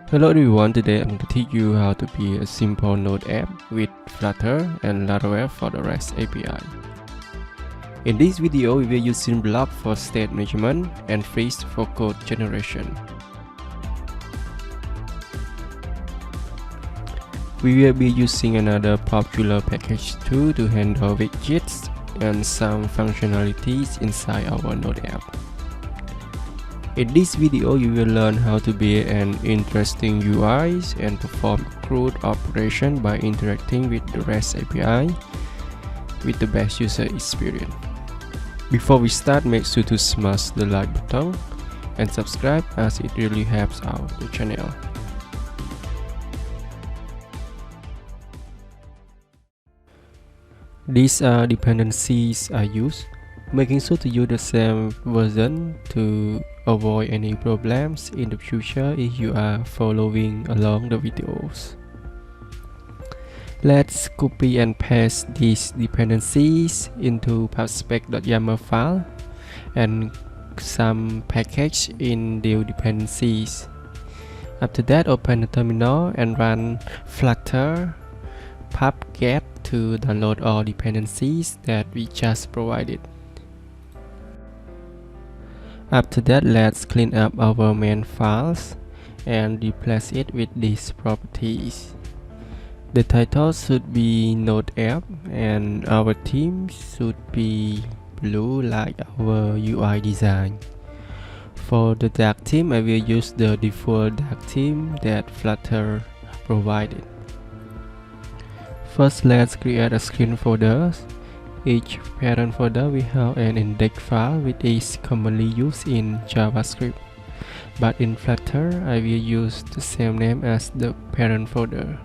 Hello everyone, today I'm going to teach you how to build a simple Node app with Flutter and Laravel for the REST API. In this video, we will use Block for state management and Freeze for code generation. We will be using another popular package too to handle widgets and some functionalities inside our Node app. In this video, you will learn how to build an interesting UI and perform CRUD operation by interacting with the REST API with the best user experience. Before we start, make sure to smash the like button and subscribe as it really helps out the channel. These are dependencies I use, making sure to use the same version to avoid any problems in the future if you are following along the videos. Let's copy and paste these dependencies into pubspec.yaml file and some package in the dependencies. After that, open the terminal and run flutter pub-get to download all dependencies that we just provided. After that, let's clean up our main files and replace it with these properties. The title should be Node App and our theme should be blue like our UI design. For the dark theme, I will use the default dark theme that Flutter provided. First, let's create a screen folder. Each parent folder will have an index file which is commonly used in JavaScript, but in Flutter I will use the same name as the parent folder.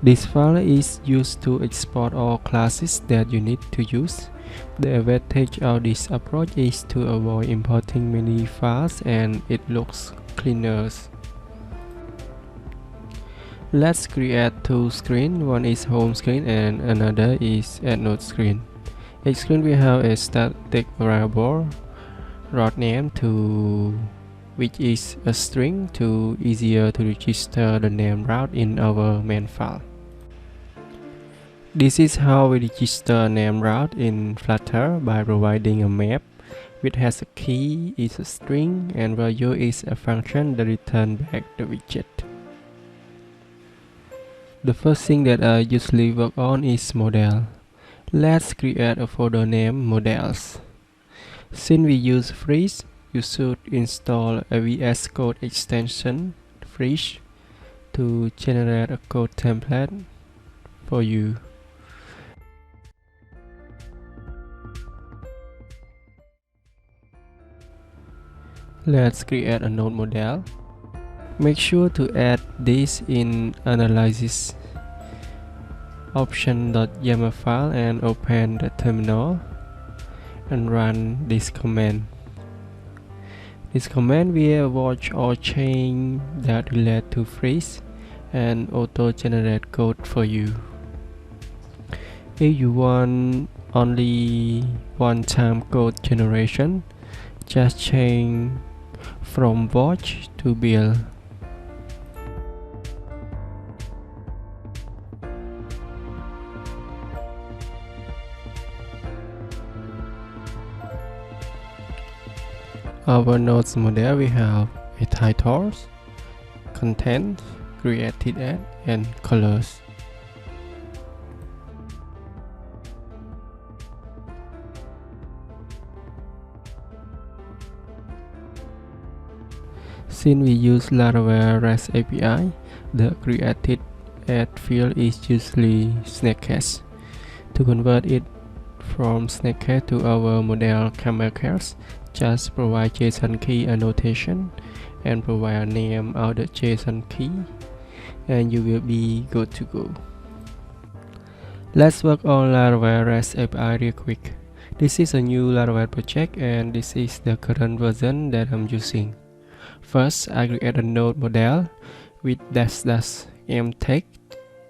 This file is used to export all classes that you need to use. The advantage of this approach is to avoid importing many files and it looks cleaner. Let's create two screens, one is home screen and another is add node screen. Each screen will have a static variable route name to which is a string to easier to register the name route in our main file. This is how we register name route in Flutter by providing a map which has a key is a string and value is a function that returns back the widget. The first thing that I usually work on is model. Let's create a folder named models. Since we use Freeze, you should install a VS Code extension, Freeze, to generate a code template for you. Let's create a node model. Make sure to add this in analysis option.yaml file and open the terminal and run this command. This command will watch all change that relate to Freeze and auto-generate code for you. If you want only one-time code generation, just change from watch to build. Our nodes model we have a titles, content, created at, and colors. Since we use Laravel REST API, the created at field is usually snakeheads. To convert it from snakehead to our model camel case, just provide JSON key annotation and provide a name of the JSON key and you will be good to go. Let's work on Laravel REST API real quick. This is a new Laravel project and this is the current version that I'm using. First, I create a node model with --m text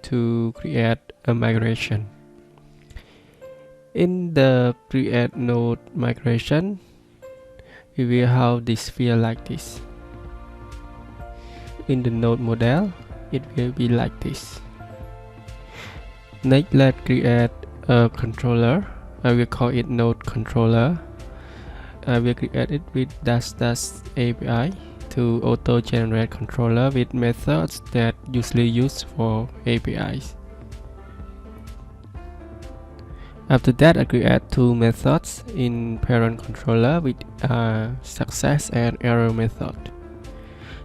to create a migration. In the create node migration, we will have this field like this. In the node model, it will be like this. Next, let's create a controller. I will call it node controller. I will create it with --API to auto-generate controller with methods that usually used for APIs. After that, I create two methods in parent controller with success and error method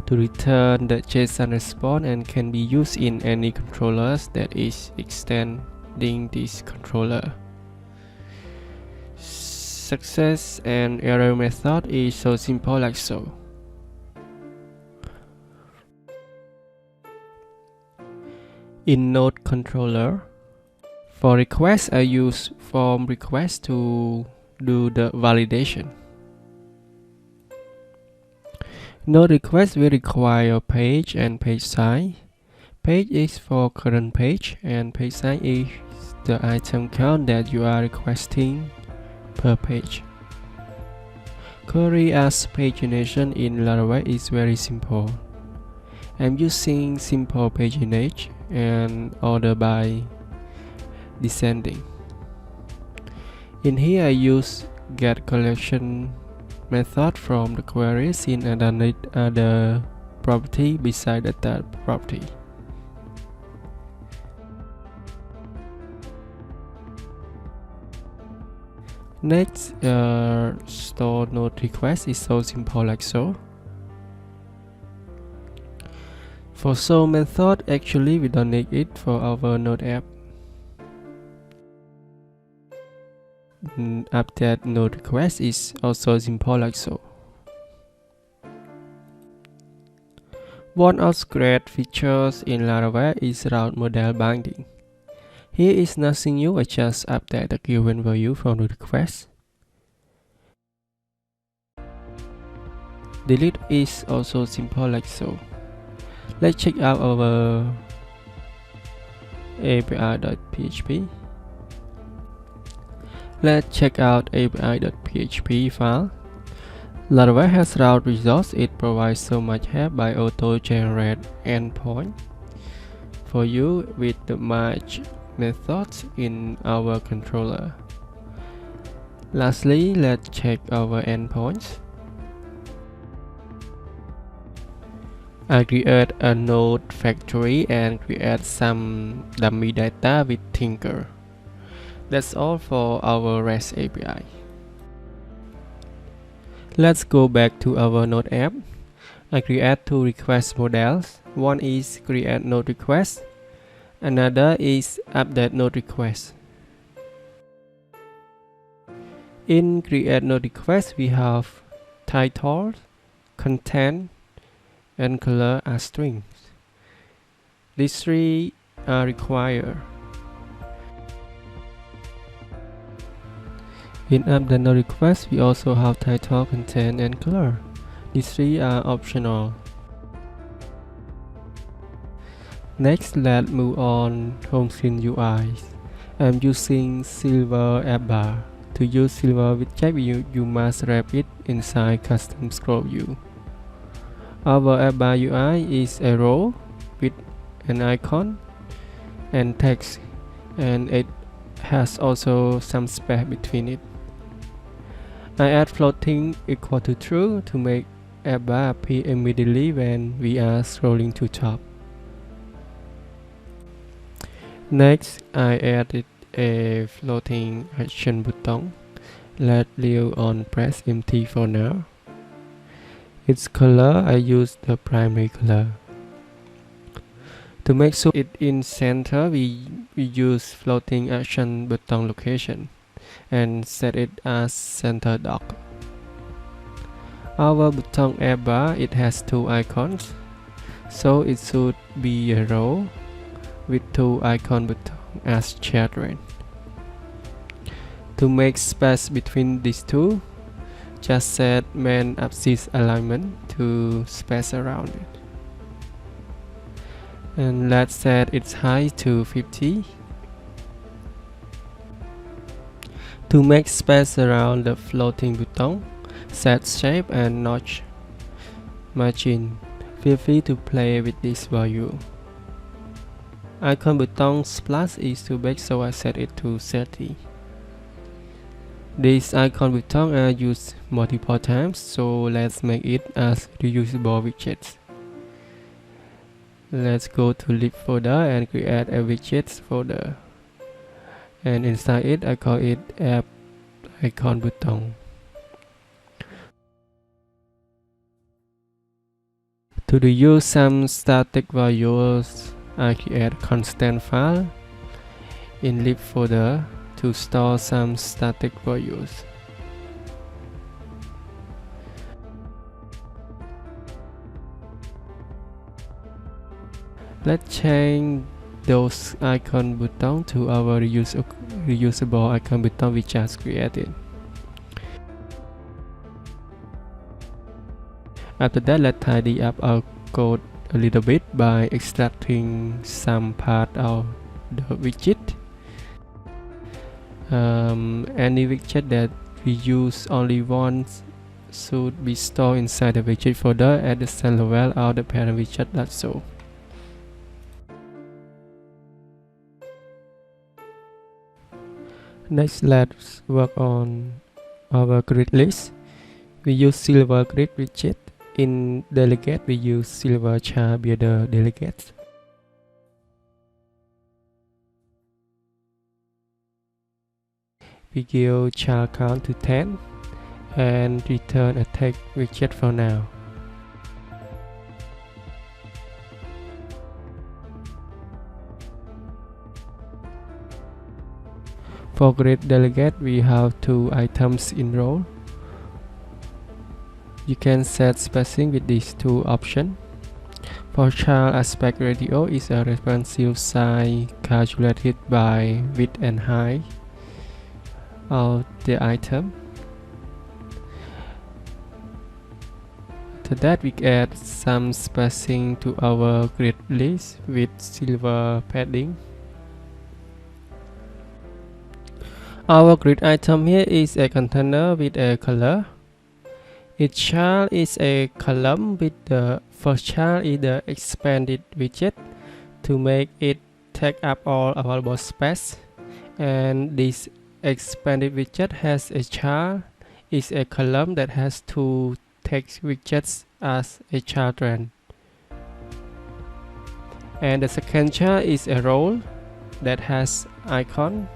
to return the JSON response and can be used in any controllers that is extending this controller. Success and error method is so simple like so. In node controller, for request, I use form request to do the validation. Node request will require page and page size. Page is for current page and page size is the item count that you are requesting per page. Query as pagination in Laravel is very simple. I'm using simple pagination and order by descending. In here I use get collection method from the queries in underneath other property beside the third property. Next, store node request is so simple like so. For show method, actually we don't need it for our node app. Update node request is also simple like so. One of the great features in Laravel is route model binding. Here is nothing new, I just update the given value from the request. Delete is also simple like so. Let's check out our api.php. Let's check out api.php file. Laravel has route results. It provides so much help by auto-generate endpoint for you with the match methods in our controller. Lastly, let's check our endpoints. I create a node factory and create some dummy data with Tinker. That's all for our REST API. Let's go back to our node app. I create two request models. One is create node request. Another is update node request. In create node request, we have title, content, and color as strings. These three are required. In update node request, we also have title, content, and color. These three are optional. Next, let's move on home screen UI. I'm using Silver app bar. To use Silver widget view, you must wrap it inside custom scroll view. Our app bar UI is a row with an icon and text, and it has also some space between it. I add floating equal to true to make app bar appear immediately when we are scrolling to top. Next, I added a floating action button. Let's leave on press empty for now. Its color, I use the primary color. To make sure it in center, we use floating action button location and set it as center dock. Our button app bar, it has two icons, so it should be a row with two icon buttons as children. To make space between these two, just set main axis alignment to space around it. And let's set its height to 50. To make space around the floating button, set shape and notch margin. Feel free to play with this value. Icon button splash is too big, so I set it to 30. This icon button are used multiple times, so let's make it as reusable widgets. Let's go to lib folder and create a widgets folder. And inside it, I call it app icon button. To reuse some static values, I create constant file in lib folder to store some static values. Let's change those icon button to our reusable icon button we just created. After that, let's tidy up our code a little bit by extracting some part of the widget. Any widget that we use only once should be stored inside the widget folder at the same level of the parent widget. That's so. Next, let's work on our grid list. We use silver grid widget. In delegate, we use silver char builder delegates. We give char count to 10 and return a text widget for now. For grid delegate, we have 2 items in row. You can set spacing with these 2 options. For child aspect ratio is a responsive size calculated by width and height of the item. After that, we add some spacing to our grid list with silver padding. Our grid item here is a container with a color. Each child is a column with the first child is the expanded widget to make it take up all available space. And this expanded widget has a child is a column that has 2 text widgets as a children. And the second child is a row that has icon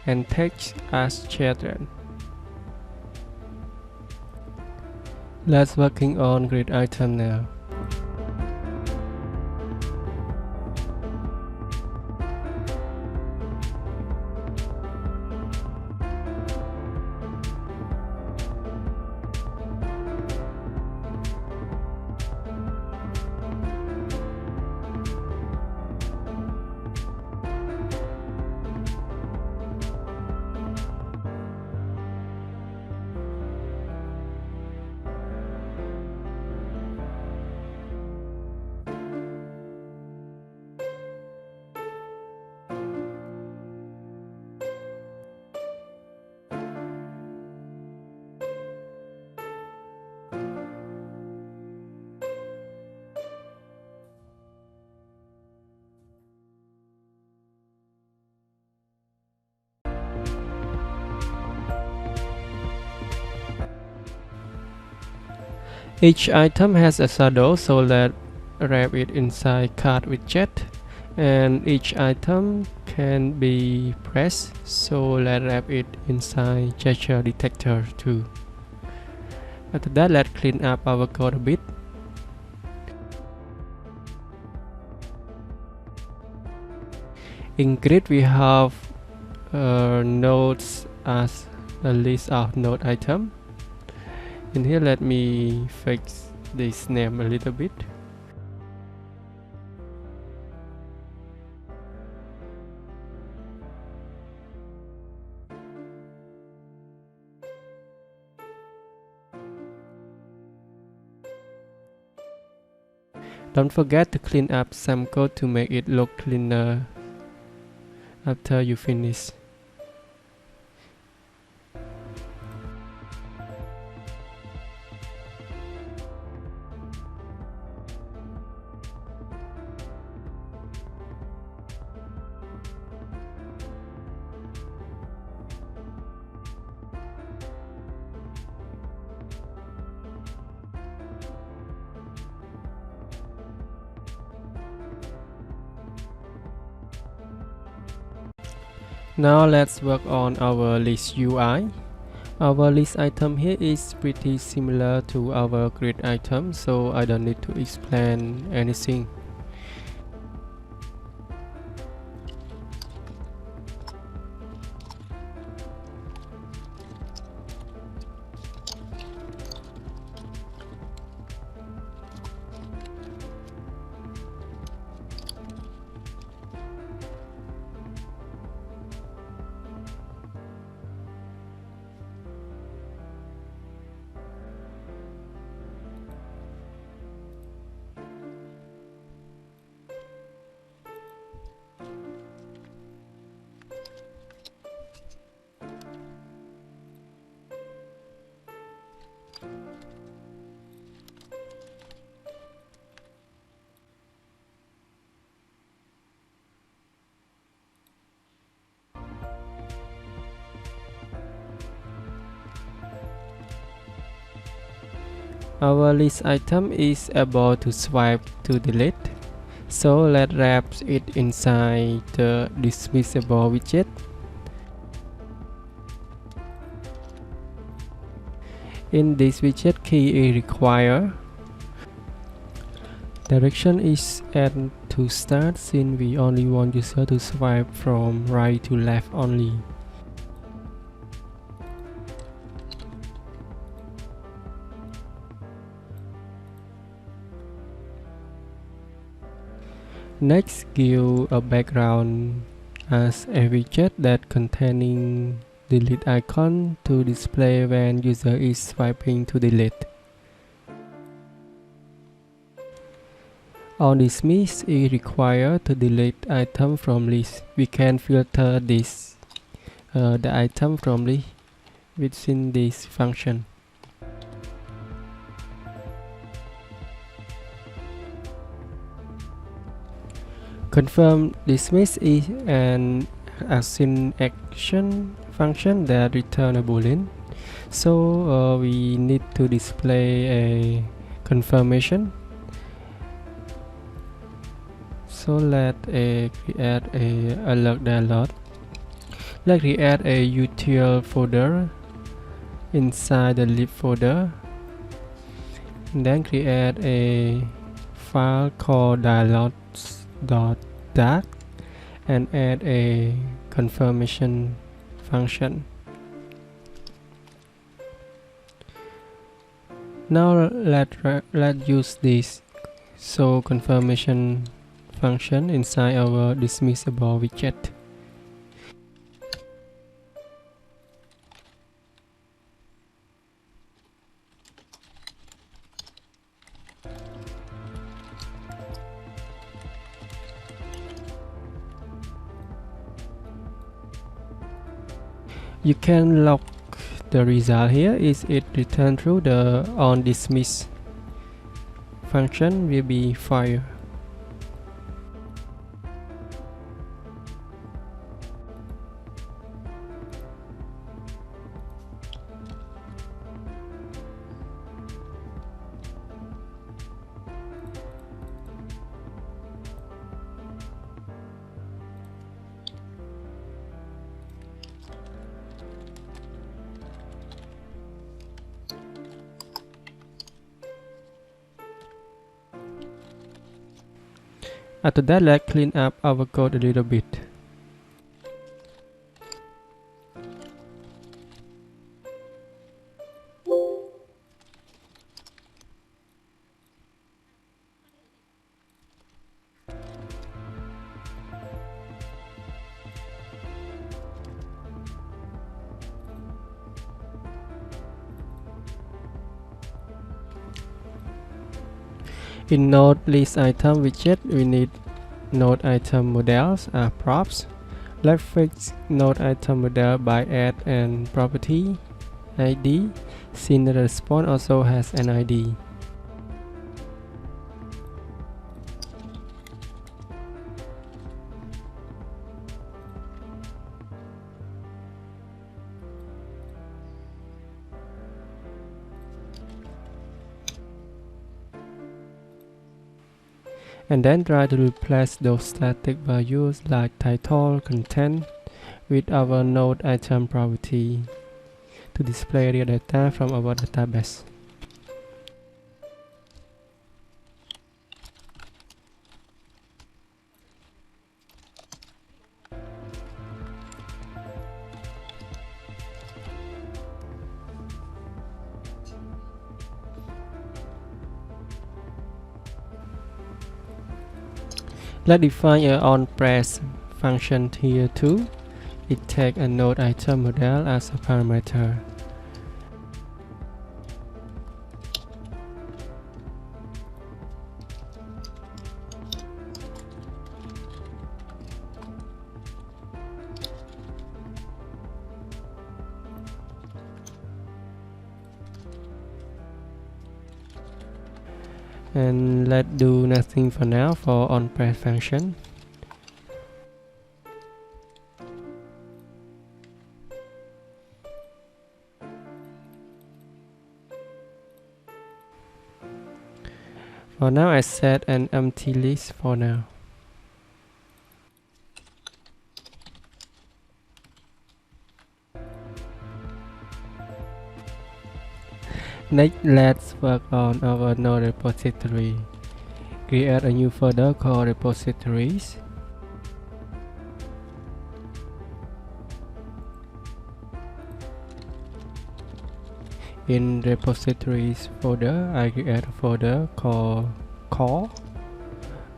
and text as children. Let's working on grid item now. Each item has a shadow, so let's wrap it inside card widget. And each item can be pressed, so let's wrap it inside gesture detector too. After that, let's clean up our code a bit. In grid, we have nodes as a list of node item. In here, let me fix this name a little bit. Don't forget to clean up some code to make it look cleaner after you finish. Now let's work on our list UI. Our list item here is pretty similar to our grid item, so I don't need to explain anything. Our list item is able to swipe to delete, so let's wrap it inside the dismissible widget. In this widget, key is required. Direction is add to start since we only want user to swipe from right to left only. Next, give a background as a widget that containing delete icon to display when user is swiping to delete. On dismiss is required to delete item from list. We can filter this the item from list within this function. Confirm dismiss is an async action function that returns a boolean, so we need to display a confirmation. So let's create a alert dialog. Let's create a util folder inside the lib folder, and then create a file called dialogs.dat and add a confirmation function. Now let's use this so confirmation function inside our dismissible widget. You can log the result here. Is it returned through the on dismiss function will be fire. After that, let's clean up our code a little bit. In node list item widget, we need node item models props. Let's fix node item model by add an property ID, since the response also has an ID. And then try to replace those static values like title, content with our node item property to display real data from our database. Let's define an on-press function here too. It takes a node item model as a parameter. And let's do nothing for now for on-press function. For now, I set an empty list for now. Next, let's work on our node repository. Create a new folder called repositories. In repositories folder, I create a folder called core.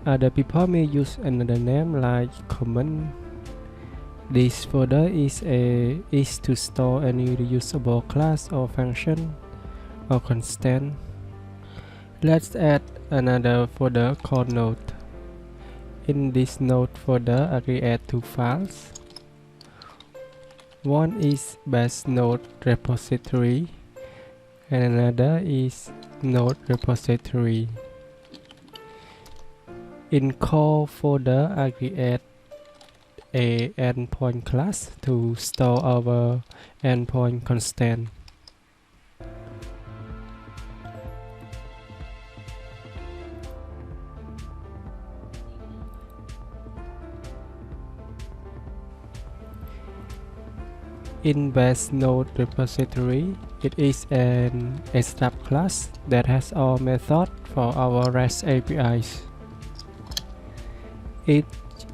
Other people may use another name like common. This folder is to store any reusable class or function or constant. Let's add another folder called node. In this node folder, I create two files. One is base node repository and another is node repository. In core folder, I create a endpoint class to store our endpoint constant. In base node repository, it is an abstract class that has all methods for our REST APIs.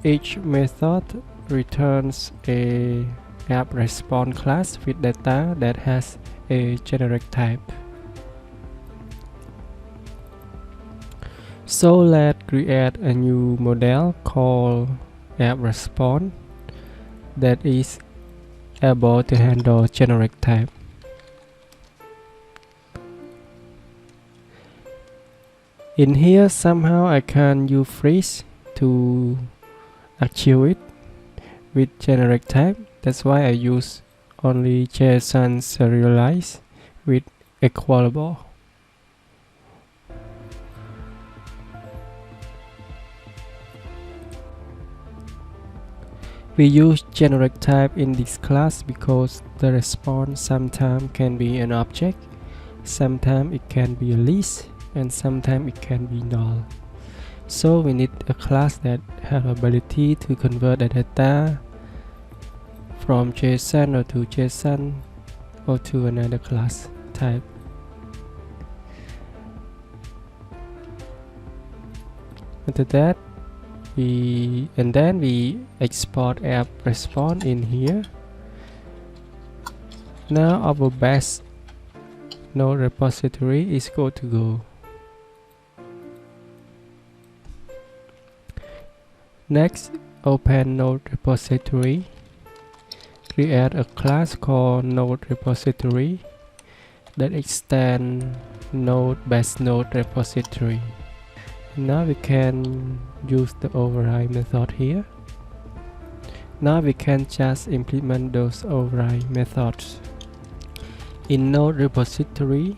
Each method returns a AppResponse class with data that has a generic type. So let's create a new model called AppResponse that is able to handle generic type. In here, somehow I can use freeze to actuate with generic type. That's why I use only JSON serialized with equalable. We use generic type in this class because the response sometimes can be an object, sometimes it can be a list, and sometimes it can be null. So we need a class that has ability to convert the data from JSON or to JSON or to another class type. After that, we export AppResponse in here. Now our base node repository is good to go. Next, open node repository. Create a class called node repository that extends node base node repository. Now we can use the override method here. Now we can just implement those override methods. In node repository,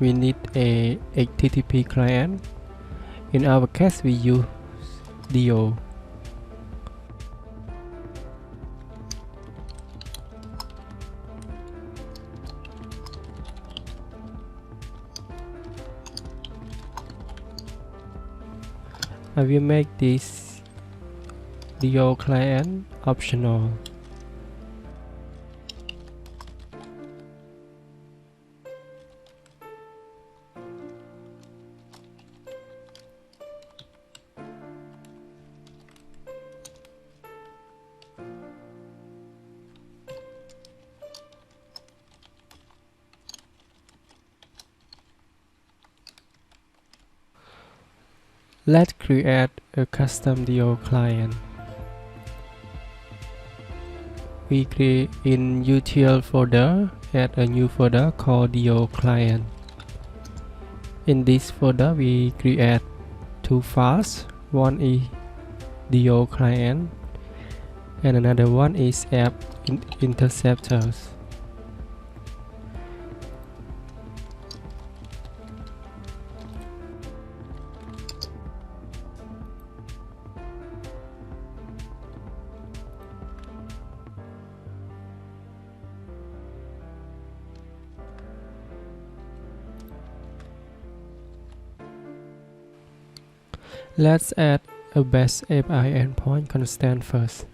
we need a HTTP client. In our case, we use DO. I will make this DO client optional. Let's create a custom DO client. We create in util folder, add a new folder called DO client. In this folder, we create two files. One is DO client and another one is app interceptors. Let's add a REST API endpoint constant first.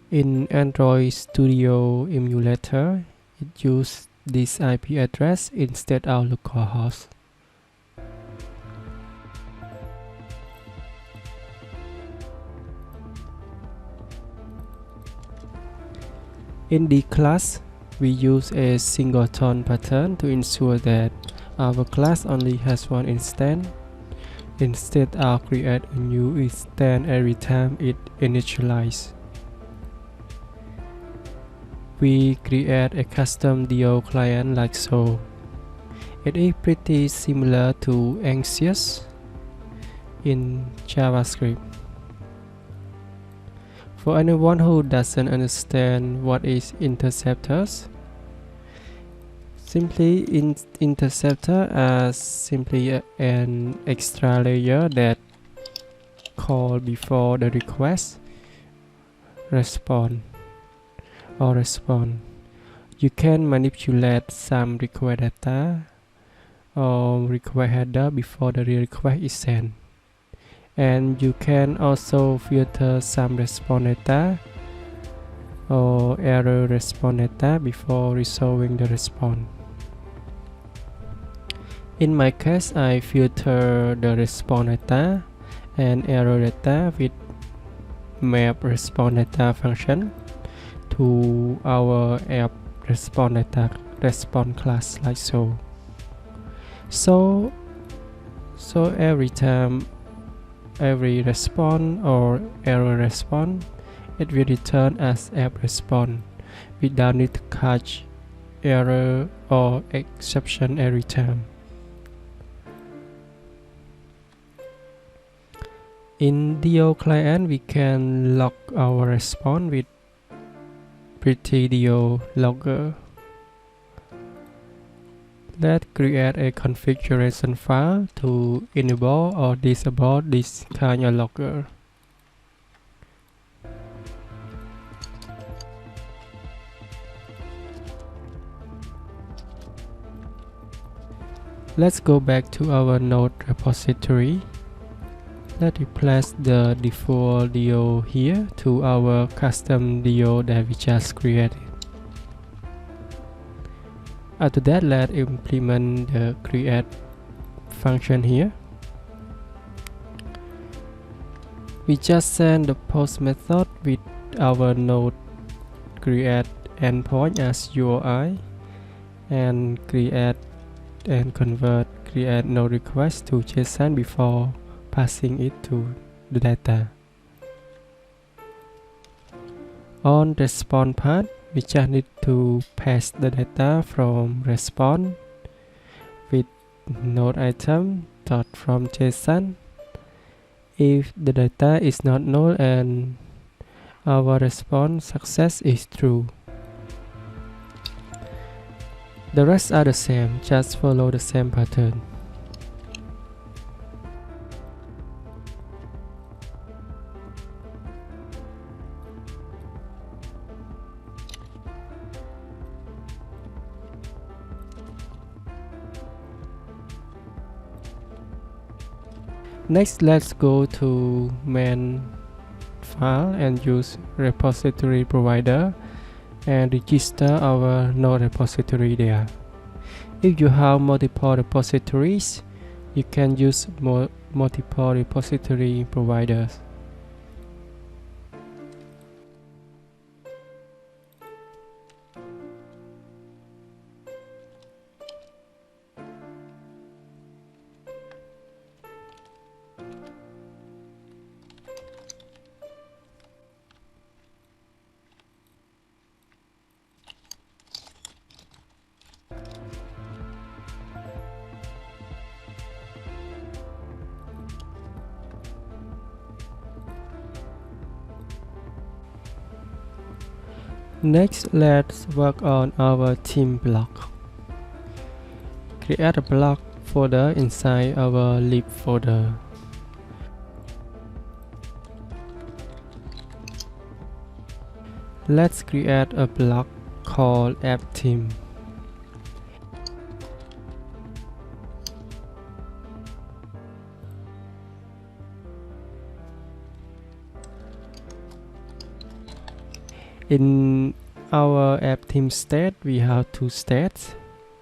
In Android Studio emulator, it uses this IP address instead of localhost. In the class, we use a singleton pattern to ensure that our class only has one instance, instead of create a new instance every time it initializes. We create a custom DO client like so. It is pretty similar to Anxious in JavaScript. For anyone who doesn't understand what is interceptors, simply interceptor as simply an extra layer that call before the request respond. You can manipulate some request data or request header before the request is sent. And you can also filter some response data or error response data before resolving the response. In my case, I filter the response data and error data with map response data function to our AppResponse data response class like so. So every time every response or error response, it will return as AppResponse without need to catch error or exception every time. In DO client, we can log our response with pretty DO logger. Let's create a configuration file to enable or disable this kind of logger. Let's go back to our node repository. Let's replace the default DO here to our custom DO that we just created. After that, let's implement the create function here. We just send the post method with our node create endpoint as URI and create and convert create node request to JSON before passing it to the data. On the response part, we just need to pass the data from response with node item dot from JSON if the data is not null and our response success is true. The rest are the same, just follow the same pattern. Next, let's go to main file and use repository provider and register our node repository there. If you have multiple repositories, you can use multiple repository providers. Next, let's work on our theme block. Create a block folder inside our lib folder. Let's create a block called app theme. In our app theme state, we have two states.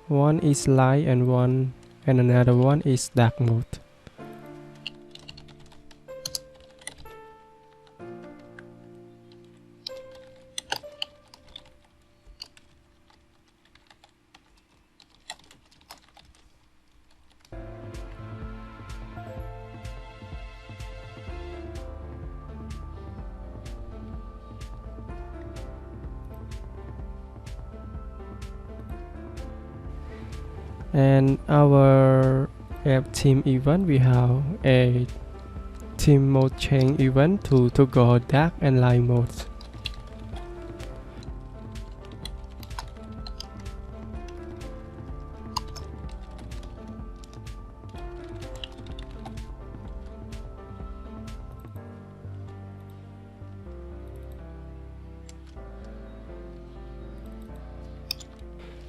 One is light and another one is dark mode. And our app theme event, we have a theme mode change event to toggle dark and light modes.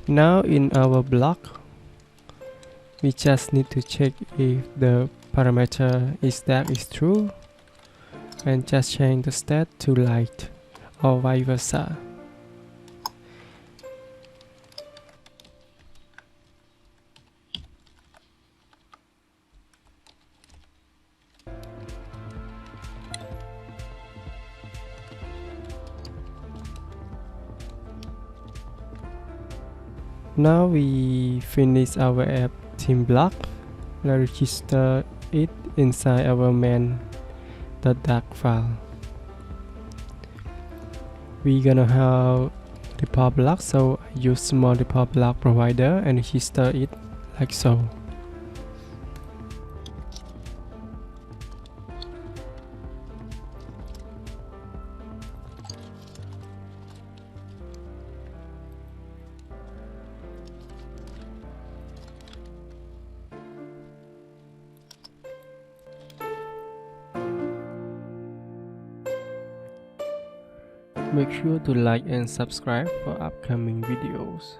Now in our block, we just need to check if the parameter dark is true and just change the state to light or vice versa. Now we finish our app theme block. Let's register it inside our main.dark file. We're gonna have depot block, so I use small depot block provider and register it like so. Make sure to like and subscribe for upcoming videos.